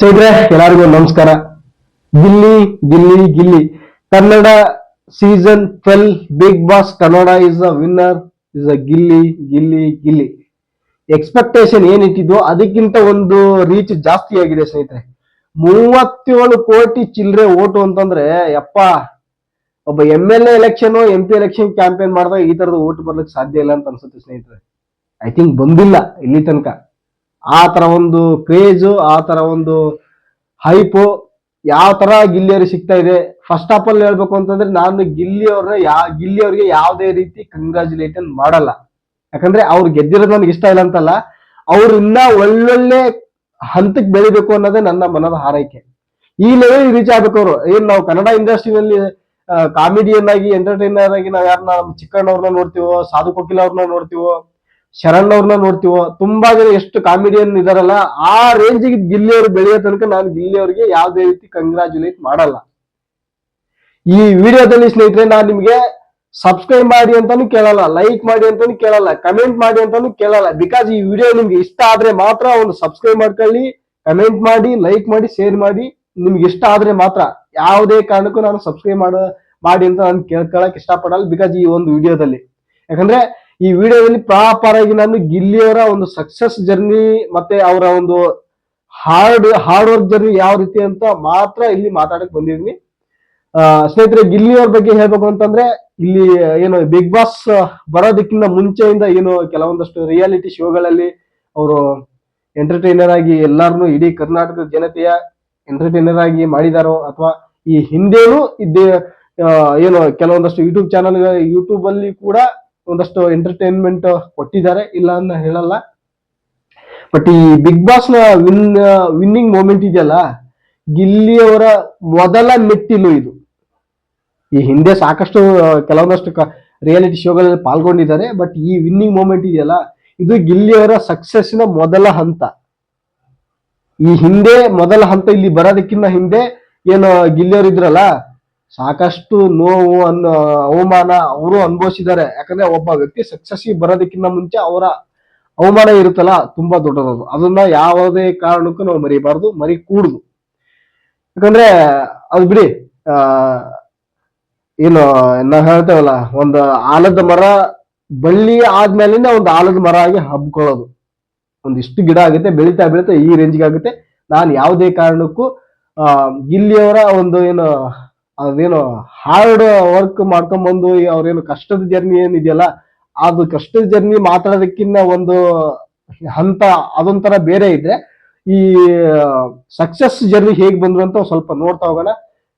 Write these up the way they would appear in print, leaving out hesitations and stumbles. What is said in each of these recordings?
ಸ್ನೇಹಿತರೆ ಎಲ್ಲರಿಗೂ ನಮಸ್ಕಾರ. Gilli Gilli Gilli Kannada season 12 Bigg Boss Kannada is a winner, is a Gilli Gilli Gilli. Expectation ಏನಿಟ್ಟಿದ್ದು ಅದಕ್ಕಿಂತ ಒಂದು ರೀಚ್ ಜಾಸ್ತಿ ಆಗಿದೆ ಸ್ನೇಹಿತರೆ. 37 ಕೋಟಿ ಚಿಲ್ಲರೆ ಓಟು ಅಂತಂದ್ರೆ ಯಪ್ಪ, ಒಬ್ಬ MLA election MP election campaign ಮಾಡಿದಾಗ ಈ ತರದ ಓಟ್ ಬರ್ಲಿಕ್ಕೆ ಸಾಧ್ಯ ಇಲ್ಲ ಅಂತ ಅನ್ಸುತ್ತೆ ಸ್ನೇಹಿತರೆ. ಐ ಥಿಂಕ್ ಬಂದಿಲ್ಲ ಇಲ್ಲಿ ತನಕ. ಆ ತರ ಒಂದು ಕ್ರೇಜ್, ಆ ತರ ಒಂದು ಹೈಪು ಯಾವ ತರ ಗಿಲ್ಲಿಯವ್ರಿಗೆ ಸಿಗ್ತಾ ಇದೆ. ಫಸ್ಟ್ ಆಫ್ ಆಲ್ ಹೇಳ್ಬೇಕು ಅಂತಂದ್ರೆ ನಾನು ಗಿಲ್ಲಿಯವ್ರಿಗೆ ಯಾವುದೇ ರೀತಿ ಕಂಗ್ರಾಚುಲೇಷನ್ ಮಾಡಲ್ಲ. ಯಾಕಂದ್ರೆ ಅವ್ರು ಗೆದ್ದಿರೋದು ನನಗೆ ಇಷ್ಟ ಇಲ್ಲ ಅಂತಲ್ಲ, ಅವ್ರು ಇನ್ನ ಒಳ್ಳೊಳ್ಳೆ ಹಂತಕ್ಕೆ ಬೆಳಿಬೇಕು ಅನ್ನೋದೇ ನನ್ನ ಮನದ ಹಾರೈಕೆ. ಈ ಲೆವೆಲ್ ರೀಚ್ ಆಗ್ಬೇಕು ಅವರು. ಏನ್ ನಾವು ಕನ್ನಡ ಇಂಡಸ್ಟ್ರಿನಲ್ಲಿ ಕಾಮಿಡಿಯನ್ ಆಗಿ ಎಂಟರ್ಟೈನರ್ ಆಗಿ ನಾವ್ ಯಾರನ್ನ ಚಿಕ್ಕಣ್ಣವ್ರನ್ನ ನೋಡ್ತೀವೋ, ಸಾಧು ಕೋಕಿಲ ಅವ್ರನ್ನ ನೋಡ್ತೀವೋ, ಶರಣ್ ಅವ್ರನ್ನ ನೋಡ್ತೀವೋ, ತುಂಬಾ ಜನ ಎಷ್ಟು ಕಾಮಿಡಿಯನ್ ಇದಾರಲ್ಲ, ಆ ರೇಂಜಿಗೆ ಗಿಲ್ಲಿ ಅವ್ರು ಬೆಳೆಯೋ ತನಕ ನಾನು ಗಿಲ್ಲಿ ಅವ್ರಿಗೆ ಯಾವುದೇ ರೀತಿ ಕಂಗ್ರಾಚುಲೇಟ್ ಮಾಡಲ್ಲ. ಈ ವಿಡಿಯೋದಲ್ಲಿ ಸ್ನೇಹಿತರೆ ನಾನು ನಿಮ್ಗೆ ಸಬ್ಸ್ಕ್ರೈಬ್ ಮಾಡಿ ಅಂತಾನು ಕೇಳಲ್ಲ, ಲೈಕ್ ಮಾಡಿ ಅಂತಾನು ಕೇಳಲ್ಲ, ಕಮೆಂಟ್ ಮಾಡಿ ಅಂತಾನು ಕೇಳಲ್ಲ. ಬಿಕಾಸ್ ಈ ವಿಡಿಯೋ ನಿಮ್ಗೆ ಇಷ್ಟ ಆದ್ರೆ ಮಾತ್ರ ಒಂದು ಸಬ್ಸ್ಕ್ರೈಬ್ ಮಾಡ್ಕೊಳ್ಳಿ, ಕಮೆಂಟ್ ಮಾಡಿ, ಲೈಕ್ ಮಾಡಿ, ಶೇರ್ ಮಾಡಿ. ನಿಮ್ಗೆ ಇಷ್ಟ ಆದ್ರೆ ಮಾತ್ರ. ಯಾವುದೇ ಕಾರಣಕ್ಕೂ ನಾನು ಸಬ್ಸ್ಕ್ರೈಬ್ ಮಾಡಿ ಅಂತ ನಾನು ಕೇಳ್ಕೊಳಕ್ ಇಷ್ಟಪಡಲ್ಲ ಬಿಕಾಸ್ ಈ ಒಂದು ವಿಡಿಯೋದಲ್ಲಿ. ಯಾಕಂದ್ರೆ ಈ ವಿಡಿಯೋದಲ್ಲಿ ಪ್ರಾಪರ್ ಆಗಿ ನಾನು ಗಿಲ್ಲಿಯವರ ಒಂದು ಸಕ್ಸಸ್ ಜರ್ನಿ ಮತ್ತೆ ಅವರ ಒಂದು ಹಾರ್ಡ್ ವರ್ಕ್ ಜರ್ನಿ ಯಾವ ರೀತಿ ಅಂತ ಮಾತ್ರ ಇಲ್ಲಿ ಮಾತಾಡಕ್ ಬಂದಿದ್ವಿ. ಸ್ನೇಹಿತರೆ, ಗಿಲ್ಲಿಯವ್ರ ಬಗ್ಗೆ ಹೇಳ್ಬೇಕು ಅಂತಂದ್ರೆ, ಇಲ್ಲಿ ಏನು ಬಿಗ್ ಬಾಸ್ ಬರೋದಕ್ಕಿಂತ ಮುಂಚೆಯಿಂದ ಏನು ಕೆಲವೊಂದಷ್ಟು ರಿಯಾಲಿಟಿ ಶೋಗಳಲ್ಲಿ ಅವರು ಎಂಟರ್ಟೈನರ್ ಆಗಿ ಎಲ್ಲಾರನು ಇಡೀ ಕರ್ನಾಟಕದ ಜನತೆಯ ಎಂಟರ್ಟೈನರ್ ಆಗಿ ಮಾಡಿದಾರೋ, ಅಥವಾ ಈ ಹಿಂದೆನೂ ಇದ್ದೇ ಏನು ಕೆಲವೊಂದಷ್ಟು ಯೂಟ್ಯೂಬ್ ಅಲ್ಲಿ ಕೂಡ ಒಂದಷ್ಟು ಎಂಟರ್ಟೈನ್ಮೆಂಟ್ ಕೊಟ್ಟಿದ್ದಾರೆ, ಇಲ್ಲ ಅಂತ ಹೇಳಲ್ಲ. ಬಟ್ ಈ ಬಿಗ್ ಬಾಸ್ ನ ವಿನ್ನಿಂಗ್ ಮೂಮೆಂಟ್ ಇದೆಯಲ್ಲ, ಗಿಲ್ಲಿಯವರ ಮೊದಲ ಮೆಟ್ಟಿಲು ಇದು. ಈ ಹಿಂದೆ ಸಾಕಷ್ಟು ಕೆಲವೊಂದಷ್ಟು ರಿಯಾಲಿಟಿ ಶೋಗಳಲ್ಲಿ ಪಾಲ್ಗೊಂಡಿದ್ದಾರೆ, ಬಟ್ ಈ ವಿನ್ನಿಂಗ್ ಮೂಮೆಂಟ್ ಇದೆಯಲ್ಲ, ಇದು ಗಿಲ್ಲಿಯವರ ಸಕ್ಸಸ್ಸಿನ ಮೊದಲ ಹಂತ. ಈ ಹಿಂದೆ ಮೊದಲ ಹಂತ ಇಲ್ಲಿ ಬರೋದಕ್ಕಿಂತ ಹಿಂದೆ ಏನು ಗಿಲ್ಲಿಯವರು ಇದ್ರಲ್ಲ, ಸಾಕಷ್ಟು ನೋವು ಅವಮಾನ ಅವರು ಅನುಭವಿಸಿದ್ದಾರೆ. ಯಾಕಂದ್ರೆ ಒಬ್ಬ ವ್ಯಕ್ತಿ ಸಕ್ಸಸ್ ಬರೋದಕ್ಕಿಂತ ಮುಂಚೆ ಅವರ ಅವಮಾನ ಇರುತ್ತಲ್ಲ, ತುಂಬಾ ದೊಡ್ಡದದು. ಅದನ್ನ ಯಾವುದೇ ಕಾರಣಕ್ಕೂ ನಾವು ಮರಿಬಾರ್ದು, ಕೂಡುದು. ಯಾಕಂದ್ರೆ ಅದು ಬಿಡಿ, ಏನು ನಾವು ಹೇಳ್ತೇವಲ್ಲ, ಒಂದು ಆಲದ ಮರ ಬಳ್ಳಿ ಆದ್ಮೇಲಿಂದ ಒಂದು ಆಲದ ಮರ ಆಗಿ ಹಬ್ಕೊಳ್ಳೋದು. ಒಂದಿಷ್ಟು ಗಿಡ ಆಗುತ್ತೆ, ಬೆಳೀತಾ ಈ ರೇಂಜ್ಗೆ ಆಗುತ್ತೆ. ನಾನು ಯಾವುದೇ ಕಾರಣಕ್ಕೂ ಗಿಲ್ಲಿಯವರ ಒಂದು ಅದೇನು ಹಾರ್ಡ್ ವರ್ಕ್ ಮಾಡ್ಕೊಂಡ್ಬಂದು ಅವ್ರೇನು ಕಷ್ಟದ ಜರ್ನಿ ಏನಿದೆಯಲ್ಲ, ಅದು ಕಷ್ಟದ ಜರ್ನಿ ಮಾತಾಡೋದಕ್ಕಿಂತ ಒಂದು ಹಂತ ಅದೊಂಥರ ಬೇರೆ ಇದ್ರೆ, ಈ ಸಕ್ಸಸ್ ಜರ್ನಿ ಹೇಗ್ ಬಂದ್ರು ಅಂತ ಸ್ವಲ್ಪ ನೋಡ್ತಾ ಹೋಗೋಣ.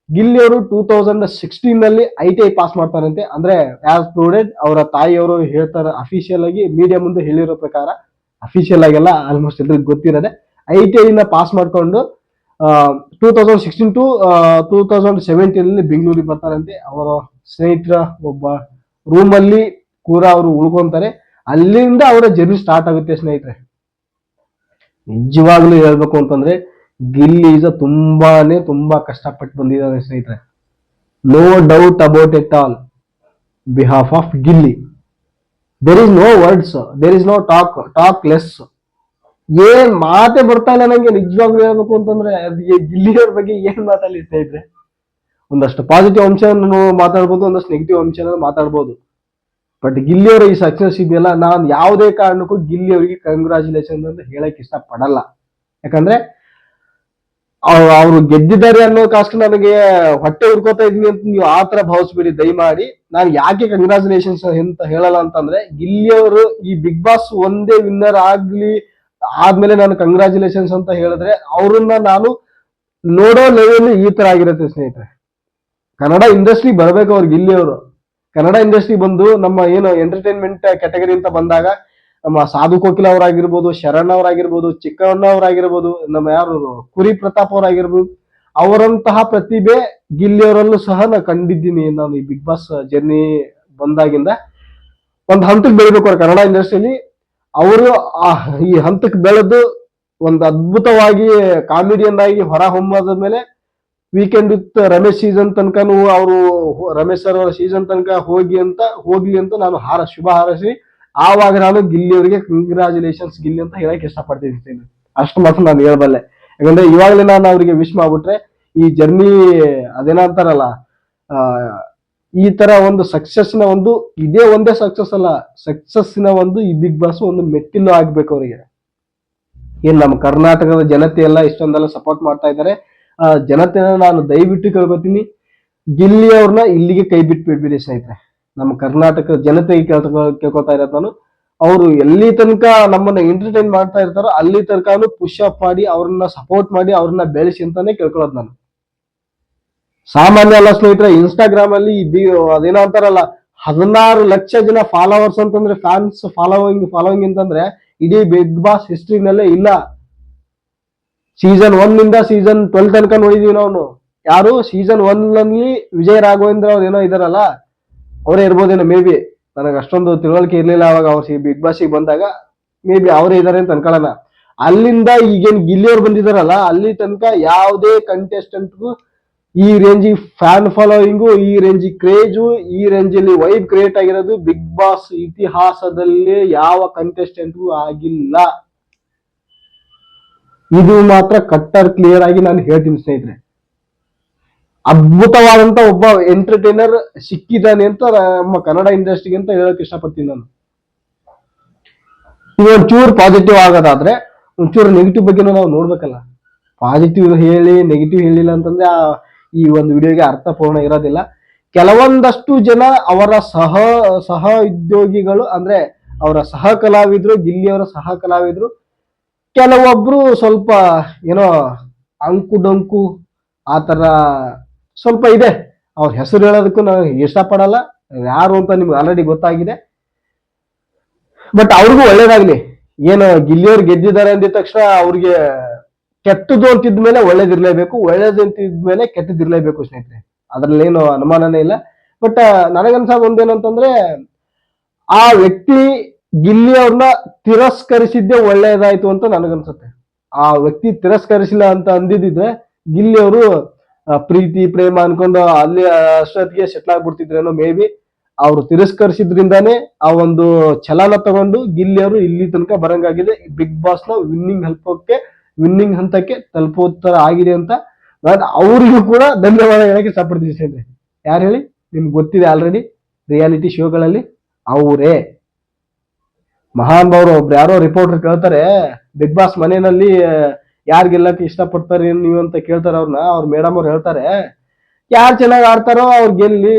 ಗಿಲ್ಲಿ ಅವರು 2016 ನಲ್ಲಿ ITI ಪಾಸ್ ಮಾಡ್ತಾರಂತೆ. ಅಂದ್ರೆ ಆಸ್ ಪ್ರೂಡೆಡ್ ಅವರ ತಾಯಿಯವರು ಹೇಳ್ತಾರೆ, ಅಫಿಷಿಯಲ್ ಆಗಿ ಮೀಡಿಯಾ ಮುಂದೆ ಹೇಳಿರೋ ಪ್ರಕಾರ. ಅಫಿಷಿಯಲ್ ಆಗಿಲ್ಲ, ಆಲ್ಮೋಸ್ಟ್ ಎಲ್ರಿಗೂ ಗೊತ್ತಿರೋದೆ. ITI ನ ಪಾಸ್ ಮಾಡ್ಕೊಂಡು 2016 ಟು 2017 ಬೆಂಗಳೂರಿಗೆ ಬರ್ತಾರಂತೆ. ಅವರ ಸ್ನೇಹಿತರ ಒಬ್ಬ ರೂಮ್ ಅಲ್ಲಿ ಕೂಡ ಅವರು ಉಳ್ಕೊಂತಾರೆ. ಅಲ್ಲಿಂದ ಅವರ ಜರ್ನಿ ಸ್ಟಾರ್ಟ್ ಆಗುತ್ತೆ ಸ್ನೇಹಿತರೆ. ನಿಜವಾಗ್ಲೂ ಹೇಳ್ಬೇಕು ಅಂತಂದ್ರೆ ಗಿಲ್ಲಿ ಈಗ ತುಂಬಾ ಕಷ್ಟಪಟ್ಟು ಬಂದಿದ್ದಾರೆ ಸ್ನೇಹಿತರೆ. No doubt about it all. Behalf of Gilli there is no words, there is no talk less. ಏನ್ ಮಾತೆ ಬರ್ತಾ ಇಲ್ಲ ನಂಗೆ. ನಿಜವಾಗ್ಲೂ ಹೇಳ್ಬೇಕು ಅಂತಂದ್ರೆ ಗಿಲ್ಲಿಯವ್ರ ಬಗ್ಗೆ ಏನ್ ಮಾತಾಡಲಿ ಸ್ನೇಹಿತರೆ. ಒಂದಷ್ಟು ಪಾಸಿಟಿವ್ ಅಂಶವನ್ನು ಮಾತಾಡ್ಬೋದು, ಒಂದಷ್ಟು ನೆಗೆಟಿವ್ ಅಂಶ ಮಾತಾಡ್ಬೋದು. ಬಟ್ ಗಿಲ್ಲಿಯವರ ಈ ಸಕ್ಸಸ್ ಇದೆಯಲ್ಲ, ನಾನು ಯಾವುದೇ ಕಾರಣಕ್ಕೂ ಗಿಲ್ಲಿ ಅವರಿಗೆ ಕಂಗ್ರಾಚುಲೇಷನ್ ಅಂತ ಹೇಳಕ್ ಇಷ್ಟಪಡಲ್ಲ. ಯಾಕಂದ್ರೆ ಅವ್ರು ಗೆದ್ದಿದ್ದಾರೆ ಅನ್ನೋ ಕಾಸ್ಟ್ ನನಗೆ ಹೊಟ್ಟೆ ಉರ್ಕೋತಾ ಇದೀನಿ ಅಂತ ನೀವು ಆತರ ಭಾವಿಸ್ಬೇಡಿ ದಯಮಾಡಿ. ನಾನು ಯಾಕೆ ಕಂಗ್ರಾಚುಲೇಷನ್ಸ್ ಅಂತ ಹೇಳಲ್ಲ ಅಂತಂದ್ರೆ, ಗಿಲ್ಲಿಯವರು ಈ ಬಿಗ್ ಬಾಸ್ ಒಂದೇ ವಿನ್ನರ್ ಆದ್ಮೇಲೆ ನಾನು ಕಂಗ್ರಾಚುಲೇಷನ್ಸ್ ಅಂತ ಹೇಳಿದ್ರೆ ಅವ್ರನ್ನ ನಾನು ನೋಡೋ ಲೆವೆಲ್ ಈ ತರ ಆಗಿರುತ್ತೆ ಸ್ನೇಹಿತರೆ. ಕನ್ನಡ ಇಂಡಸ್ಟ್ರಿ ಬರ್ಬೇಕು ಅವ್ರು ಗಿಲ್ಲಿಯವರು. ಕನ್ನಡ ಇಂಡಸ್ಟ್ರಿ ಬಂದು ನಮ್ಮ ಏನು ಎಂಟರ್ಟೈನ್ಮೆಂಟ್ ಕ್ಯಾಟಗರಿ ಅಂತ ಬಂದಾಗ ನಮ್ಮ ಸಾಧು ಕೋಕಿಲ ಅವರಾಗಿರ್ಬೋದು, ಶರಣ್ ಅವರಾಗಿರ್ಬೋದು, ಚಿಕ್ಕಣ್ಣ ಅವರಾಗಿರ್ಬೋದು, ನಮ್ಮ ಯಾರು ಕುರಿ ಪ್ರತಾಪ್ ಅವರಾಗಿರ್ಬೋದು, ಅವರಂತಹ ಪ್ರತಿಭೆ ಗಿಲ್ಲಿಯವರಲ್ಲೂ ಸಹ ನಾನು ಕಂಡಿದ್ದೀನಿ. ನಾನು ಈ ಬಿಗ್ ಬಾಸ್ ಜರ್ನಿ ಬಂದಾಗಿಂದ ಒಂದು ಹಂತಕ್ಕೆ ಬೆಳಿಬೇಕು ಅವ್ರು ಕನ್ನಡ ಇಂಡಸ್ಟ್ರಿಯಲ್ಲಿ. ಅವರು ಈ ಹಂತಕ್ಕೆ ಬೆಳೆದು ಒಂದು ಅದ್ಭುತವಾಗಿ ಕಾಮಿಡಿಯನ್ ಆಗಿ ಹೊರ ಹೊಮ್ಮದ ಮೇಲೆ ವೀಕೆಂಡ್ ವಿತ್ ರಮೇಶ್ ಸೀಸನ್ ತನಕನೂ ಅವರು ರಮೇಶ್ ಸರ್ ಅವರ ಸೀಸನ್ ತನಕ ಹೋಗ್ಲಿ ಅಂತ ನಾನು ಶುಭ ಹಾರೈಸಿ ಆವಾಗ ನಾನು ಗಿಲ್ಲಿ ಅವರಿಗೆ ಕಂಗ್ರಾಚುಲೇಷನ್ಸ್ ಗಿಲ್ಲಿ ಅಂತ ಹೇಳಕ್ ಇಷ್ಟಪಡ್ತೀನಿ. ಅಷ್ಟು ಮಾತ್ರ ನಾನು ಹೇಳಬಲ್ಲೆ. ಯಾಕಂದ್ರೆ ಇವಾಗಲೇ ನಾನು ಅವ್ರಿಗೆ ವಿಶ್ ಮಾಡ್ಬಿಟ್ರೆ ಈ ಜರ್ನಿ ಅದೇನ ಅಂತಾರಲ್ಲ, ಆ ಈ ತರ ಒಂದು ಸಕ್ಸಸ್ನ ಒಂದು ಇದೇ ಒಂದೇ ಸಕ್ಸಸ್ ಅಲ್ಲ, ಸಕ್ಸಸ್ನ ಒಂದು ಈ ಬಿಗ್ ಬಾಸ್ ಒಂದು ಮೆಟ್ಟಿಲು ಆಗ್ಬೇಕು ಅವರಿಗೆ. ಏನ್ ನಮ್ಮ ಕರ್ನಾಟಕದ ಜನತೆ ಎಲ್ಲ ಇಷ್ಟೊಂದೆಲ್ಲ ಸಪೋರ್ಟ್ ಮಾಡ್ತಾ ಇದ್ದಾರೆ. ಜನತೆನ ನಾನು ದಯವಿಟ್ಟು ಕೇಳ್ಕೊತೀನಿ, ಗಿಲ್ಲಿ ಅವ್ರನ್ನ ಇಲ್ಲಿಗೆ ಕೈ ಬಿಟ್ಟು ಬಿಡ್ಬಿಡಿ ಸ್ನೇಹಿತರೆ. ನಮ್ಮ ಕರ್ನಾಟಕದ ಜನತೆಗೆ ಕೇಳ್ಕೊತಾ ಇರೋದು ನಾನು, ಅವರು ಎಲ್ಲಿ ತನಕ ನಮ್ಮನ್ನ ಎಂಟರ್ಟೈನ್ ಮಾಡ್ತಾ ಇರ್ತಾರೋ ಅಲ್ಲಿ ತನಕ ಪುಷ್ ಅಪ್ ಮಾಡಿ ಅವ್ರನ್ನ ಸಪೋರ್ಟ್ ಮಾಡಿ ಅವ್ರನ್ನ ಬೆಳೆಸಿ ಅಂತಾನೆ ಕೇಳ್ಕೊಳ್ಳೋದು ನಾನು. ಸಾಮಾನ್ಯ ಅಲ್ಲ ಸ್ನೇಹಿತರೆ, ಇನ್ಸ್ಟಾಗ್ರಾಮ್ ಅಲ್ಲಿ ಅದೇನೋ ಅಂತಾರಲ್ಲ 16 ಲಕ್ಷ ಜನ ಫಾಲೋವರ್ಸ್ ಅಂತಂದ್ರೆ, ಫ್ಯಾನ್ಸ್ ಫಾಲೋವಿಂಗ್ ಅಂತಂದ್ರೆ ಇಡೀ ಬಿಗ್ ಬಾಸ್ ಹಿಸ್ಟ್ರಿನಲ್ಲೇ ಇಲ್ಲ. ಸೀಸನ್ 1 ಇಂದ ಸೀಸನ್ 12 ತನಕ ನೋಡಿದೀವಿ ನಾವು. ಯಾರು ಸೀಸನ್ 1 ಅಲ್ಲಿ ವಿಜಯ್ ರಾಘವೇಂದ್ರ ಅವ್ರು ಏನೋ ಇದಾರಲ್ಲ, ಅವರೇ ಇರ್ಬೋದೇನೋ ಮೇ ಬಿ. ನನಗೆ ಅಷ್ಟೊಂದು ತಿಳುವಳಿಕೆ ಇರ್ಲಿಲ್ಲ ಅವಾಗ ಅವ್ರು ಬಿಗ್ ಬಾಸ್ಗೆ ಬಂದಾಗ. ಮೇ ಬಿ ಅವರೇ ಇದಾರೆ ಅಂತ ಅನ್ಕೊಳ್ಳೋಣ. ಅಲ್ಲಿಂದ ಈಗೇನ್ ಗಿಲ್ಲಿಯವ್ರು ಬಂದಿದಾರಲ್ಲ, ಅಲ್ಲಿ ತನಕ ಯಾವುದೇ ಕಂಟೆಸ್ಟೆಂಟ್ಗೂ ಈ ರೇಂಜಿಗೆ ಫ್ಯಾನ್ ಫಾಲೋವಿಂಗು, ಈ ರೇಂಜಿಗೆ ಕ್ರೇಜು, ಈ ರೇಂಜಲ್ಲಿ ವೈಬ್ ಕ್ರಿಯೇಟ್ ಆಗಿರೋದು ಬಿಗ್ ಬಾಸ್ ಇತಿಹಾಸದಲ್ಲಿ ಯಾವ ಕಂಟೆಸ್ಟೆಂಟ್ಗೂ ಆಗಿಲ್ಲ. ಇದು ಮಾತ್ರ ಕಟ್ಟರ್ ಕ್ಲಿಯರ್ ಆಗಿ ನಾನು ಹೇಳ್ತೀನಿ ಸ್ನೇಹಿತರೆ. ಅದ್ಭುತವಾದಂತ ಒಬ್ಬ ಎಂಟರ್ಟೈನರ್ ಸಿಕ್ಕಿದ್ದಾನೆ ಅಂತ ನಮ್ಮ ಕನ್ನಡ ಇಂಡಸ್ಟ್ರಿಗೆ ಅಂತ ಹೇಳಕ್ ಇಷ್ಟಪಡ್ತೀನಿ ನಾನು. ಈಗ ಒಂಚೂರು ಪಾಸಿಟಿವ್ ಆಗೋದಾದ್ರೆ ಒಂಚೂರು ನೆಗೆಟಿವ್ ಬಗ್ಗೆನೂ ನಾವು ನೋಡ್ಬೇಕಲ್ಲ. ಪಾಸಿಟಿವ್ ಹೇಳಿ ನೆಗೆಟಿವ್ ಹೇಳಿಲ್ಲ ಅಂತಂದ್ರೆ ಈ ಒಂದು ವಿಡಿಯೋಗೆ ಅರ್ಥಪೂರ್ಣ ಇರೋದಿಲ್ಲ. ಕೆಲವೊಂದಷ್ಟು ಜನ ಅವರ ಸಹ ಉದ್ಯೋಗಿಗಳು, ಅಂದ್ರೆ ಅವರ ಸಹ ಕಲಾವಿದ್ರು, ಗಿಲ್ಲಿಯವರ ಸಹ ಕಲಾವಿದ್ರು, ಕೆಲವೊಬ್ರು ಸ್ವಲ್ಪ ಏನೋ ಅಂಕು ಡೊಂಕು ಆತರ ಸ್ವಲ್ಪ ಇದೆ. ಅವ್ರ ಹೆಸರು ಹೇಳೋದಕ್ಕೂ ನಾವು ಇಷ್ಟಪಡಲ್ಲ, ಯಾರು ಅಂತ ನಿಮ್ಗೆ ಆಲ್ರೆಡಿ ಗೊತ್ತಾಗಿದೆ. ಬಟ್ ಅವ್ರಿಗೂ ಒಳ್ಳೇದಾಗ್ಲಿ. ಏನು ಗಿಲ್ಲಿಯವ್ರು ಗೆದ್ದಿದ್ದಾರೆ ಅಂದಿದ ತಕ್ಷಣ ಅವ್ರಿಗೆ ಕೆಟ್ಟದ್ದು ಅಂತಿದ್ಮೇಲೆ ಒಳ್ಳೇದಿರ್ಲೇಬೇಕು, ಒಳ್ಳೇದು ಅಂತಿದ್ಮೇಲೆ ಕೆಟ್ಟದಿರ್ಲೇಬೇಕು ಸ್ನೇಹಿತರೆ. ಅದ್ರಲ್ಲೇನು ಅನುಮಾನನೇ ಇಲ್ಲ. ಬಟ್ ನನಗನ್ಸೋದು ಒಂದೇನಂತಂದ್ರೆ, ಆ ವ್ಯಕ್ತಿ ಗಿಲ್ಲಿ ಅವ್ರನ್ನ ತಿರಸ್ಕರಿಸಿದ್ದೇ ಒಳ್ಳೇದಾಯ್ತು ಅಂತ ನನಗನ್ಸುತ್ತೆ. ಆ ವ್ಯಕ್ತಿ ತಿರಸ್ಕರಿಸಿಲ್ಲ ಅಂತ ಅಂದಿದ್ರೆ ಗಿಲ್ಲಿ ಅವರು ಪ್ರೀತಿ ಪ್ರೇಮ ಅನ್ಕೊಂಡು ಅಲ್ಲಿ ಅಷ್ಟೊತ್ತಿಗೆ ಸೆಟ್ಲ್ ಆಗ್ಬಿಡ್ತಿದ್ರೇನೋ ಮೇ ಬಿ. ಅವ್ರು ತಿರಸ್ಕರಿಸಿದ್ರಿಂದಾನೇ ಆ ಒಂದು ಛಲನ ತಗೊಂಡು ಗಿಲ್ಲಿ ಅವರು ಇಲ್ಲಿ ತನಕ ಬರಂಗಾಗಿದೆ. ಬಿಗ್ ಬಾಸ್ ನ ವಿನ್ನಿಂಗ್ ಹಂತಕ್ಕೆ ತಲುಪೋ ತರ ಆಗಿದೆ ಅಂತ ನಾನು ಅವ್ರಿಗೂ ಕೂಡ ಧನ್ಯವಾದ ಹೇಳಕ್ಕೆ ಇಷ್ಟಪಡ್ತೀನಿ ಸ್ನೇಹಿತರೆ. ಯಾರು ಹೇಳಿ, ನಿಮ್ಗೆ ಗೊತ್ತಿದೆ ಆಲ್ರೆಡಿ, ರಿಯಾಲಿಟಿ ಶೋಗಳಲ್ಲಿ ಅವರೇ ಮಹಾನ್ ಭಾವರು. ಒಬ್ರು ಯಾರೋ ರಿಪೋರ್ಟರ್ ಕೇಳ್ತಾರೆ, ಬಿಗ್ ಬಾಸ್ ಮನೆಯಲ್ಲಿ ಯಾರು ಗೆಲ್ಲಕ್ಕೆ ಇಷ್ಟಪಡ್ತಾರೆ ನೀವು ಅಂತ ಕೇಳ್ತಾರೆ ಅವ್ರನ್ನ. ಅವ್ರ ಮೇಡಮ್ ಅವ್ರು ಹೇಳ್ತಾರೆ, ಯಾರು ಚೆನ್ನಾಗಿ ಆಡ್ತಾರೋ ಅವ್ರು ಗೆಲ್ಲಿ,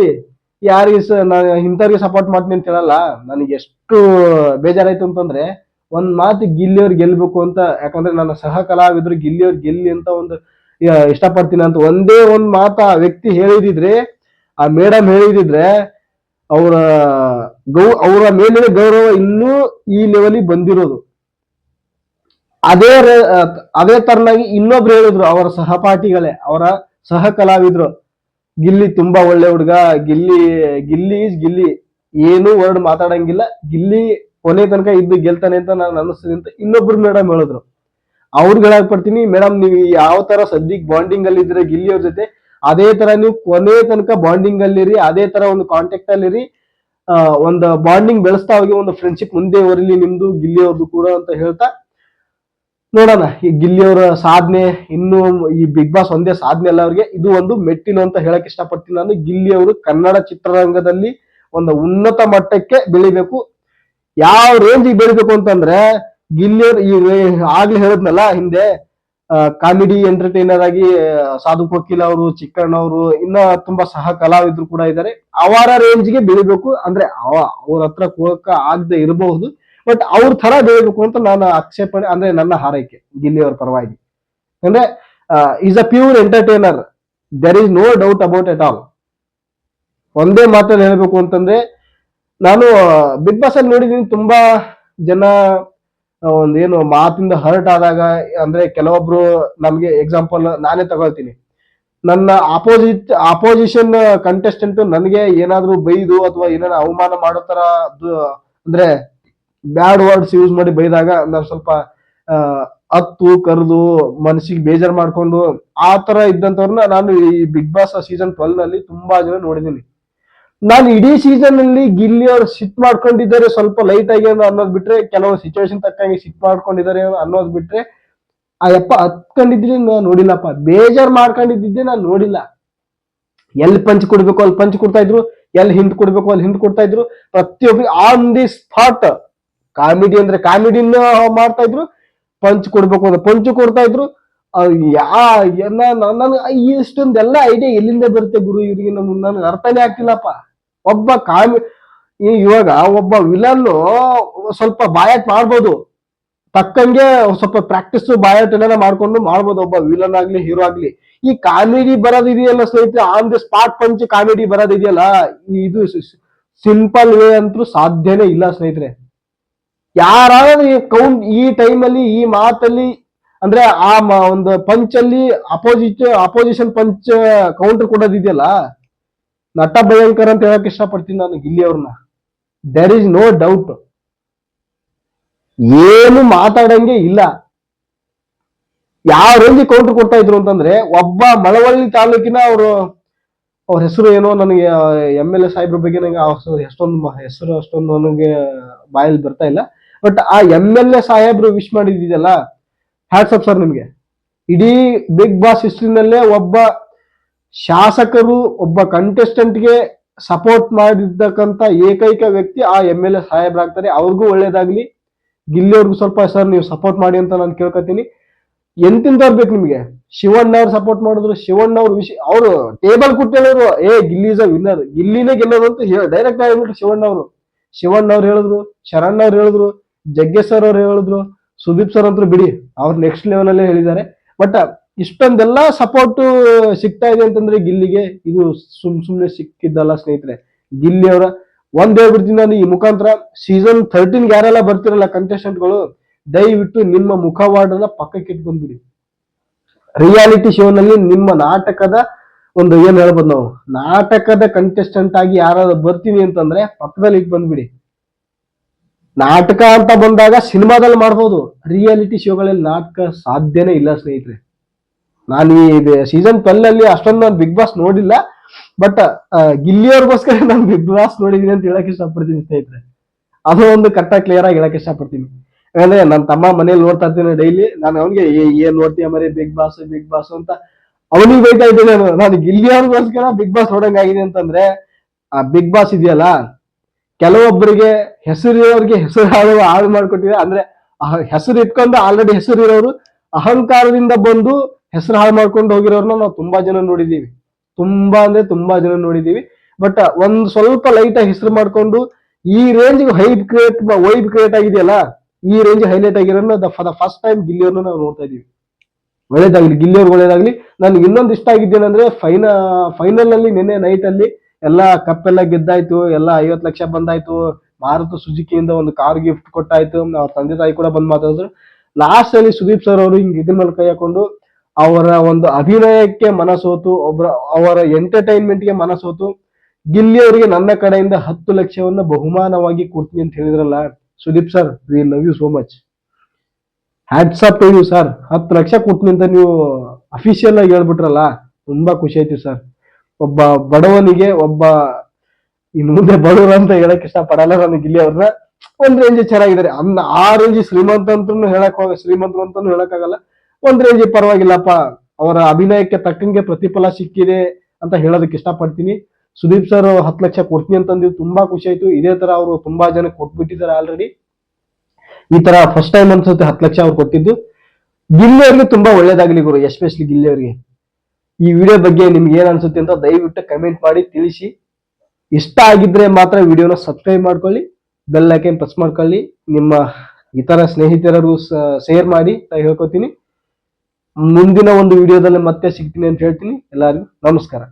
ಯಾರಿಗೆ ಇಂಥವ್ರಿಗೆ ಸಪೋರ್ಟ್ ಮಾಡ್ತೀನಿ ಅಂತ ಹೇಳಲ್ಲ. ನನಗೆ ಎಷ್ಟು ಬೇಜಾರಾಯ್ತು ಅಂತಂದ್ರೆ, ಒಂದ್ ಮಾತು ಗಿಲ್ಲಿಯವ್ರು ಗೆಲ್ಬೇಕು ಅಂತ, ಯಾಕಂದ್ರೆ ನನ್ನ ಸಹ ಕಲಾವಿದ್ರು ಗಿಲ್ಲಿಯವ್ರು ಗೆಲ್ಲಿ ಅಂತ ಒಂದು ಇಷ್ಟಪಡ್ತೀನಿ ಅಂತ ಒಂದೇ ಒಂದ್ ಮಾತು ಆ ವ್ಯಕ್ತಿ ಹೇಳಿದಿದ್ರೆ, ಆ ಮೇಡಮ್ ಹೇಳಿದಿದ್ರೆ, ಅವರ ಮೇಲಿನ ಗೌರವ ಇನ್ನೂ ಈ ಲೆವೆಲ್ ಬಂದಿರೋದು. ಅದೇ ತರನಾಗಿ ಇನ್ನೊಬ್ರು ಹೇಳಿದ್ರು, ಅವರ ಸಹಪಾಠಿಗಳೇ, ಅವರ ಸಹ ಕಲಾವಿದ್ರು, ಗಿಲ್ಲಿ ತುಂಬಾ ಒಳ್ಳೆ ಹುಡುಗ, ಗಿಲ್ಲಿ ಈಸ್ ಗಿಲ್ಲಿ, ಏನು ವರ್ಡ್ ಮಾತಾಡಂಗಿಲ್ಲ, ಗಿಲ್ಲಿ ಕೊನೆ ತನಕ ಇದ್ದು ಗೆಲ್ತಾನೆ ಅಂತ ನಾನು ಅನಿಸ್ತೀನಿ ಅಂತ ಇನ್ನೊಬ್ರು ಮೇಡಮ್ ಹೇಳಿದ್ರು. ಅವ್ರಿಗೆ ಹೇಳಕ್ ಪಡ್ತೀನಿ, ಮೇಡಮ್ ನೀವು ಯಾವ ತರ ಸದ್ಯಕ್ಕೆ ಬಾಂಡಿಂಗ್ ಅಲ್ಲಿ ಇದ್ರೆ ಗಿಲ್ಲಿ ಅವ್ರ ಜೊತೆ, ಅದೇ ತರ ನೀವು ಕೊನೆ ತನಕ ಬಾಂಡಿಂಗ್ ಅಲ್ಲಿರಿ, ಅದೇ ತರ ಒಂದು ಕಾಂಟ್ಯಾಕ್ಟ್ ಅಲ್ಲಿರಿ, ಒಂದು ಬಾಂಡಿಂಗ್ ಬೆಳೆಸ್ತಾ ಹೋಗಿ, ಒಂದು ಫ್ರೆಂಡ್ಶಿಪ್ ಮುಂದೆ ಹೊರಲಿ ನಿಮ್ದು ಗಿಲ್ಲಿ ಅವ್ರದ್ದು ಕೂಡ ಅಂತ ಹೇಳ್ತಾ, ನೋಡೋಣ ಈ ಗಿಲ್ಲಿಯವರ ಸಾಧನೆ. ಇನ್ನು ಈ ಬಿಗ್ ಬಾಸ್ ಒಂದೇ ಸಾಧನೆ ಅಲ್ಲ ಅವ್ರಿಗೆ, ಇದು ಒಂದು ಮೆಟ್ಟಿಲು ಅಂತ ಹೇಳಕ್ ಇಷ್ಟಪಡ್ತೀನಿ ನಾನು. ಗಿಲ್ಲಿ ಅವರು ಕನ್ನಡ ಚಿತ್ರರಂಗದಲ್ಲಿ ಒಂದು ಉನ್ನತ ಮಟ್ಟಕ್ಕೆ ಬೆಳಿಬೇಕು. ಯಾವ ರೇಂಜಿಗೆ ಬೆಳಿಬೇಕು ಅಂತಂದ್ರೆ, ಗಿಲ್ಲಿಯವ್ರು ಆಗ್ಲೇ ಹೇಳಿದ್ನಲ್ಲ ಹಿಂದೆ, ಕಾಮಿಡಿ ಎಂಟರ್ಟೈನರ್ ಆಗಿ ಸಾಧು ಕೋಕಿಲ ಅವರು, ಚಿಕ್ಕಣ್ಣ ಅವರು, ಇನ್ನ ತುಂಬಾ ಸಹ ಕಲಾವಿದ್ರು ಕೂಡ ಇದ್ದಾರೆ. ಅವರ ರೇಂಜ್ಗೆ ಬೆಳಿಬೇಕು. ಅಂದ್ರೆ ಅವ್ರ ಹತ್ರ ಹೋಗಕ್ಕ ಆಗದೆ ಇರಬಹುದು, ಬಟ್ ಅವ್ರ ತರ ಬೆಳಿಬೇಕು ಅಂತ ನಾನು ಆಕ್ಷೇಪಣೆ, ಅಂದ್ರೆ ನನ್ನ ಹಾರೈಕೆ ಗಿಲ್ಲಿ ಅವ್ರ ಪರವಾಗಿ. ಅಂದ್ರೆ is a pure entertainer, there is no doubt about it all. ಒಂದೇ ಮಾತಲ್ಲಿ ಹೇಳ್ಬೇಕು ಅಂತಂದ್ರೆ, ನಾನು ಬಿಗ್ ಬಾಸ್ ಅಲ್ಲಿ ನೋಡಿದೀನಿ ತುಂಬಾ ಜನ ಒಂದೇನು ಮಾತಿಂದ ಹರ್ಟ್ ಆದಾಗ, ಅಂದ್ರೆ ಕೆಲವೊಬ್ರು ನಮ್ಗೆ ಎಕ್ಸಾಂಪಲ್ ನಾನೇ ತಗೊಳ್ತೀನಿ, ನನ್ನ ಅಪೋಸಿಷನ್ ಕಂಟೆಸ್ಟೆಂಟ್ ನನಗೆ ಏನಾದ್ರು ಬೈದು ಅಥವಾ ಏನಾದ್ರು ಅವಮಾನ ಮಾಡೋ ತರ, ಅಂದ್ರೆ ಬ್ಯಾಡ್ ವರ್ಡ್ಸ್ ಯೂಸ್ ಮಾಡಿ ಬೈದಾಗ ನಾನು ಸ್ವಲ್ಪ ಹತ್ತು ಕರೆದು ಮನಸ್ಸಿಗೆ ಬೇಜಾರು ಮಾಡ್ಕೊಂಡು ಆ ತರ ಇದ್ದಂತವ್ರನ್ನ ನಾನು ಈ ಬಿಗ್ ಬಾಸ್ ಸೀಸನ್ 12 ನಲ್ಲಿ ತುಂಬಾ ಜನ ನೋಡಿದ್ದೀನಿ. ನಾನು ಇಡೀ ಸೀಸನ್ ಅಲ್ಲಿ ಗಿಲ್ಲಿ ಅವ್ರು ಸಿಟ್ ಮಾಡ್ಕೊಂಡಿದ್ದಾರೆ ಸ್ವಲ್ಪ ಲೈಟ್ ಆಗಿ ಅನ್ನೋದ್ ಬಿಟ್ರೆ, ಕೆಲವು ಸಿಚುವೇಶನ್ ತಕ್ಕಂಗೆ ಸಿಟ್ ಮಾಡ್ಕೊಂಡಿದ್ದಾರೆ ಅನ್ನೋದ್ ಬಿಟ್ರೆ, ಆ ಯಪ್ಪ ಹತ್ಕೊಂಡಿದ್ರೆ ನಾನು ನೋಡಿಲ್ಲಪ್ಪ, ಬೇಜಾರ್ ಮಾಡ್ಕೊಂಡಿದ್ದೆ ನಾನು ನೋಡಿಲ್ಲ. ಎಲ್ಲಿ ಪಂಚ್ ಕೊಡ್ಬೇಕು ಅಲ್ಲಿ ಪಂಚ್ ಕೊಡ್ತಾ ಇದ್ರು, ಎಲ್ಲಿ ಹಿಂದ್ ಕೊಡ್ಬೇಕು ಅಲ್ಲಿ ಹಿಂದ್ ಕೊಡ್ತಾ ಇದ್ರು. ಪ್ರತಿಯೊಬ್ಬರು ಆನ್ ದಿ ಸ್ಪಾಟ್ ಕಾಮಿಡಿ ಅಂದ್ರೆ ಕಾಮಿಡಿನ ಮಾಡ್ತಾ ಇದ್ರು, ಪಂಚ್ ಕೊಡ್ಬೇಕು ಅಂದ್ರೆ ಪಂಚ್ ಕೊಡ್ತಾ ಇದ್ರು. ನನ್ಗೆ ಇಷ್ಟೊಂದೆಲ್ಲ ಐಡಿಯಾ ಎಲ್ಲಿಂದ ಬರುತ್ತೆ ಗುರು ಇವ್ರಿಗೆ? ನನ್ಗೆ ಅರ್ಥನೇ ಆಗ್ತಿಲ್ಲಪ್ಪ. ಒಬ್ಬ ಇವಾಗ ಒಬ್ಬ ವಿಲನ್ ಸ್ವಲ್ಪ ಬಾಯಾಟ್ ಮಾಡ್ಬೋದು, ತಕ್ಕಂಗೆ ಸ್ವಲ್ಪ ಪ್ರಾಕ್ಟೀಸ್ ಬಾಯಾಟ್ ಏನಾರ ಮಾಡ್ಕೊಂಡು ಮಾಡ್ಬೋದು ಒಬ್ಬ ವಿಲನ್ ಆಗ್ಲಿ ಹೀರೋ ಆಗ್ಲಿ. ಈ ಕಾಮಿಡಿ ಬರೋದಿದೆಯಲ್ಲ ಸ್ನೇಹಿತರೆ, on the spot punch comedy ಬರೋದಿದೆಯಲ್ಲ, ಇದು ಸಿಂಪಲ್ ವೇ ಅಂತೂ ಸಾಧ್ಯನೇ ಇಲ್ಲ ಸ್ನೇಹಿತರೆ. ಯಾರಾದ್ರೂ ಕೌಂಟ್ ಈ ಟೈಮಲ್ಲಿ ಈ ಮಾತಲ್ಲಿ ಅಂದ್ರೆ ಆ ಒಂದು ಪಂಚ್ ಅಲ್ಲಿ ಅಪೋಸಿಷನ್ ಪಂಚ್ ಕೌಂಟರ್ ಕೊಡೋದಿದೆಯಲ್ಲ, ನಟ ಭಯಂಕರ ಅಂತ ಹೇಳಕ್ ಇಷ್ಟಪಡ್ತೀನಿ ನಾನು ಗಿಲ್ಲಿ ಅವ್ರನ್ನ. ದೇರ್ ಇಸ್ ನೋ ಡೌಟ್, ಏನು ಮಾತಾಡಂಗೆ ಇಲ್ಲ. ಯಾವ ರೇಂಜ್ ಕೌಂಟರ್ ಕೊಡ್ತಾ ಇದ್ರು ಅಂತಂದ್ರೆ, ಒಬ್ಬ ಮಳವಳ್ಳಿ ತಾಲೂಕಿನ ಅವ್ರ ಹೆಸರು ಏನೋ ನನಗೆ MLA ಸಾಹೇಬ್ರ ಬಗ್ಗೆ ನಂಗೆ ಹೆಸರು ಅಷ್ಟೊಂದು ನನಗೆ ಬಾಯಲ್ಲಿ ಬರ್ತಾ ಇಲ್ಲ. ಬಟ್ ಆ MLA ಸಾಹೇಬ್ರು ವಿಶ್ ಮಾಡಿದ್ದಿದೆಯಲ್ಲ, ಹ್ಯಾಟ್ಸ್ ಆಫ್ ಸರ್ ನಿಮ್ಗೆ. ಇಡೀ ಬಿಗ್ ಬಾಸ್ ಹಿಸ್ಟ್ರಿನಲ್ಲೇ ಒಬ್ಬ ಶಾಸಕರು ಒಬ್ಬ ಕಂಟೆಸ್ಟೆಂಟ್ಗೆ ಸಪೋರ್ಟ್ ಮಾಡಿರ್ತಕ್ಕಂಥ ಏಕೈಕ ವ್ಯಕ್ತಿ ಆ MLA ಸಾಹೇಬ್ರಾಗ್ತಾರೆ. ಅವ್ರಿಗೂ ಒಳ್ಳೇದಾಗ್ಲಿ, ಗಿಲ್ಲಿ ಅವ್ರಿಗೂ ಸ್ವಲ್ಪ ಸರ್ ನೀವು ಸಪೋರ್ಟ್ ಮಾಡಿ ಅಂತ ನಾನು ಕೇಳ್ಕೊತೀನಿ. ಎಂತಿಂತವ್ರು ಬೇಕು ನಿಮ್ಗೆ? ಶಿವಣ್ಣ ಅವ್ರು ಸಪೋರ್ಟ್ ಮಾಡಿದ್ರು, ಶಿವಣ್ಣ ಅವ್ರು ಅವರು ಟೇಬಲ್ ಕುಟ್ಟಿದ್ರು, ಗಿಲ್ಲಿ ಇಸ್ ಅ ವಿನ್ನರ್, ಗಿಲ್ಲಿನೇ ಗೆಲ್ಲೋದು ಅಂತ ಡೈರೆಕ್ಟ್ ಆಗಿಬಿಟ್ರು ಶಿವಣ್ಣ ಅವ್ರು ಹೇಳಿದ್ರು, ಶರಣ್ ಅವ್ರು ಹೇಳಿದ್ರು, ಜಗ್ಗೇಶ್ ಸರ್ ಅವ್ರು ಹೇಳಿದ್ರು, ಸುದೀಪ್ ಸರ್ ಅಂತೂ ಬಿಡಿ, ಅವ್ರು ನೆಕ್ಸ್ಟ್ ಲೆವೆಲ್ ಅಲ್ಲೇ ಹೇಳಿದ್ದಾರೆ. ಬಟ್ ಇಷ್ಟೊಂದೆಲ್ಲ ಸಪೋರ್ಟ್ ಸಿಗ್ತಾ ಇದೆ ಅಂತಂದ್ರೆ ಗಿಲ್ಲಿಗೆ ಇದು ಸುಮ್ನೆ ಸಿಕ್ಕಿದ್ದಲ್ಲ ಸ್ನೇಹಿತರೆ. ಗಿಲ್ಲಿ ಅವರ ಒಂದ್ ಹೇಳ್ಬಿಡ್ತೀನಿ ನಾನು ಈ ಮುಖಾಂತರ, ಸೀಸನ್ 13 ಯಾರೆಲ್ಲ ಬರ್ತಿರಲ್ಲ ಕಂಟೆಸ್ಟೆಂಟ್ಗಳು, ದಯವಿಟ್ಟು ನಿಮ್ಮ ಮುಖವಾಡನ್ನ ಪಕ್ಕಕ್ಕೆ ಇಟ್ಕೊಂಡ್ಬಿಡಿ. ರಿಯಾಲಿಟಿ ಶೋನಲ್ಲಿ ನಿಮ್ಮ ನಾಟಕದ ಒಂದು ಏನ್ ಹೇಳ್ಬೋದು ನಾವು, ನಾಟಕದ ಕಂಟೆಸ್ಟೆಂಟ್ ಆಗಿ ಯಾರಾದ್ರೂ ಬರ್ತೀವಿ ಅಂತಂದ್ರೆ ಪಕ್ಕದಲ್ಲಿ ಇಟ್ಟು ಬಂದ್ಬಿಡಿ. ನಾಟಕ ಅಂತ ಬಂದಾಗ ಸಿನಿಮಾದಲ್ಲಿ ಮಾಡ್ಬೋದು, ರಿಯಾಲಿಟಿ ಶೋಗಳಲ್ಲಿ ನಾಟಕ ಸಾಧ್ಯನೇ ಇಲ್ಲ ಸ್ನೇಹಿತರೆ. ನಾನು ಈ ಸೀಸನ್ 12 ಅಲ್ಲಿ ಅಷ್ಟೊಂದು ನಾನು ಬಿಗ್ ಬಾಸ್ ನೋಡಿಲ್ಲ, ಬಟ್ ಗಿಲ್ಲಿಯವ್ರಿಗೋಸ್ಕರ ನಾನು ಬಿಗ್ ಬಾಸ್ ನೋಡಿದೀನಿ ಅಂತ ಹೇಳಕ್ ಇಷ್ಟಪಡ್ತೀನಿ ಸ್ನೇಹಿತರೆ. ಅದು ಒಂದು ಕರೆಕ್ಟಾಗಿ ಕ್ಲಿಯರ್ ಆಗಿ ಹೇಳಕ್ ಇಷ್ಟಪಡ್ತೀನಿ. ಯಾಕಂದ್ರೆ ನನ್ನ ತಮ್ಮ ಮನೇಲಿ ನೋಡ್ತಾ ಇರ್ತೀನಿ ಡೈಲಿ, ನಾನು ಅವನಿಗೆ ಏನ್ ನೋಡ್ತೀಯ ಮರಿ ಬಿಗ್ ಬಾಸ್ ಅಂತ ಅವನಿಗೆ ಬೈತಾ ಇದ್ದೀನಿ ನಾನು ಗಿಲ್ಲಿಯವ್ರಿಗೋಸ್ಕರ ಬಿಗ್ ಬಾಸ್ ನೋಡಂಗಾಗಿದೆ ಅಂತಂದ್ರೆ, ಆ ಬಿಗ್ ಬಾಸ್ ಇದೆಯಲ್ಲ, ಕೆಲವೊಬ್ಬರಿಗೆ ಹೆಸರಿರೋರಿಗೆ ಹೆಸರು ಹಾಳು ಮಾಡ್ಕೊಟ್ಟಿದೆ. ಅಂದ್ರೆ ಹೆಸರು ಇಟ್ಕೊಂಡು ಆಲ್ರೆಡಿ ಹೆಸರು ಇರೋರು ಅಹಂಕಾರದಿಂದ ಬಂದು ಹೆಸರು ಹಾಳು ಮಾಡ್ಕೊಂಡು ಹೋಗಿರೋರ್ನ ನಾವು ತುಂಬಾ ಜನ ನೋಡಿದೀವಿ, ತುಂಬಾ ಜನ ನೋಡಿದೀವಿ. ಬಟ್ ಒಂದ್ ಸ್ವಲ್ಪ ಲೈಟ್ ಆಗಿ ಹೆಸರು ಮಾಡ್ಕೊಂಡು ಈ ರೇಂಜ್ ವೈಬ್ ಕ್ರಿಯೇಟ್ ಆಗಿದೆಯಲ್ಲ, ಈ ರೇಂಜ್ ಹೈಲೈಟ್ ಆಗಿರೋನ್ನ ಫಾರ್ ದ ಫಸ್ಟ್ ಟೈಮ್ ಗಿಲ್ಲಿಯವ್ರನ್ನ ನಾವು ನೋಡ್ತಾ ಇದೀವಿ. ಒಳ್ಳೇದಾಗ್ಲಿ ಗಿಲ್ಲಿಯವ್ರಿಗೆ, ಒಳ್ಳೇದಾಗ್ಲಿ. ನನ್ಗೆ ಇನ್ನೊಂದು ಇಷ್ಟ ಆಗಿದ್ದೇನೆಂದ್ರೆ ಫೈನಲ್ ಅಲ್ಲಿ ನಿನ್ನೆ ನೈಟ್ ಅಲ್ಲಿ ಎಲ್ಲ ಕಪ್ ಎಲ್ಲ ಗೆದ್ದಾಯ್ತು, ಎಲ್ಲ 50 ಲಕ್ಷ ಬಂದಾಯ್ತು, ಮಾರುತಿ ಸುಜುಕಿಯಿಂದ ಒಂದು ಕಾರ್ ಗಿಫ್ಟ್ ಕೊಟ್ಟಾಯ್ತು, ಅವ್ರ ತಂದೆ ತಾಯಿ ಕೂಡ ಬಂದ್ ಮಾತಾಡಿದ್ರು. ಲಾಸ್ಟ್ ಅಲ್ಲಿ ಸುದೀಪ್ ಸರ್ ಅವರು ಹಿಂಗ್ ಇದ್ರ ಮೇಲೆ ಕೈ ಹಾಕೊಂಡು ಅವರ ಒಂದು ಅಭಿನಯಕ್ಕೆ ಮನಸೋತು, ಅವರ ಎಂಟರ್ಟೈನ್ಮೆಂಟ್ಗೆ ಮನಸೋತು ಗಿಲ್ಲಿ ಅವರಿಗೆ ನನ್ನ ಕಡೆಯಿಂದ 10 ಲಕ್ಷವನ್ನ ಬಹುಮಾನವಾಗಿ ಕೊಡ್ತೀನಿ ಅಂತ ಹೇಳಿದ್ರಲ್ಲ, Sudeep sir we love you so much, hats off to you sir. 10 lakh ಕೊಡ್ತೀನಿ ಅಂತ ನೀವು ಅಫಿಷಿಯಲ್ ಆಗಿ ಹೇಳ್ಬಿಟ್ರಲ್ಲ, ತುಂಬಾ ಖುಷಿ ಆಯ್ತು ಸರ್. ಒಬ್ಬ ಬಡವನಿಗೆ ಇನ್ನು ಮುಂದೆ ಬಡವರು ಅಂತ ಹೇಳಕ್ ಇಷ್ಟ ಪಡಲ್ಲ ನಾನು ಗಿಲ್ಲಿ ಅವ್ರನ್ನ. ಒಂದ್ ರೇಂಜ್ ಚೆನ್ನಾಗಿದ್ದಾರೆ, ಆ ರೇಂಜ್ ಶ್ರೀಮಂತರು ಅಂತಾನು ಹೇಳಕ್ಕಾಗಲ್ಲ, ಒಂದ್ ರೇಂಜ್ ಪರವಾಗಿಲ್ಲಪ್ಪ, ಅವರ ಅಭಿನಯಕ್ಕೆ ತಕ್ಕಂಗೆ ಪ್ರತಿಫಲ ಸಿಕ್ಕಿದೆ ಅಂತ ಹೇಳೋದಕ್ಕೆ ಇಷ್ಟಪಡ್ತೀನಿ. ಸುದೀಪ್ ಸರ್ 10 ಲಕ್ಷ ಕೊಡ್ತೀನಿ ಅಂತಂದಿದ್ದು ತುಂಬಾ ಖುಷಿ ಆಯ್ತು. ಇದೇ ತರ ಅವರು ತುಂಬಾ ಜನ ಕೊಟ್ಬಿಟ್ಟಿದ್ದಾರೆ ಆಲ್ರೆಡಿ, ಈ ತರ ಫಸ್ಟ್ ಟೈಮ್ ಅನ್ಸುತ್ತೆ 10 ಲಕ್ಷ ಅವ್ರು ಕೊಟ್ಟಿದ್ದು. ಗಿಲ್ಲಿ ಅವ್ರಿಗೆ ತುಂಬಾ ಒಳ್ಳೇದಾಗ್ಲಿ ಗುರು, ಎಸ್ಪೆಷಲಿ ಗಿಲ್ಲಿ ಅವ್ರಿಗೆ. ಈ ವಿಡಿಯೋ ಬಗ್ಗೆ ನಿಮ್ಗೆ ಏನ್ ಅನ್ಸುತ್ತೆ ಅಂತ ದಯವಿಟ್ಟು ಕಮೆಂಟ್ ಮಾಡಿ ತಿಳಿಸಿ. ಇಷ್ಟ ಆಗಿದ್ರೆ ಮಾತ್ರ ವಿಡಿಯೋನ ಸಬ್ಸ್ಕ್ರೈಬ್ ಮಾಡ್ಕೊಳ್ಳಿ, ಬೆಲ್ ಐಕಾನ್ ಪ್ರೆಸ್ ಮಾಡ್ಕೊಳ್ಳಿ, ನಿಮ್ಮ ಇತರ ಸ್ನೇಹಿತರಿಗೂ ಶೇರ್ ಮಾಡಿ ಅಂತ ಹೇಳ್ಕೊತೀನಿ. ಮುಂದಿನ ಒಂದು ವಿಡಿಯೋದಲ್ಲಿ ಮತ್ತೆ ಸಿಗ್ತೀನಿ ಅಂತ ಹೇಳ್ತೀನಿ. ಎಲ್ಲರಿಗೂ ನಮಸ್ಕಾರ.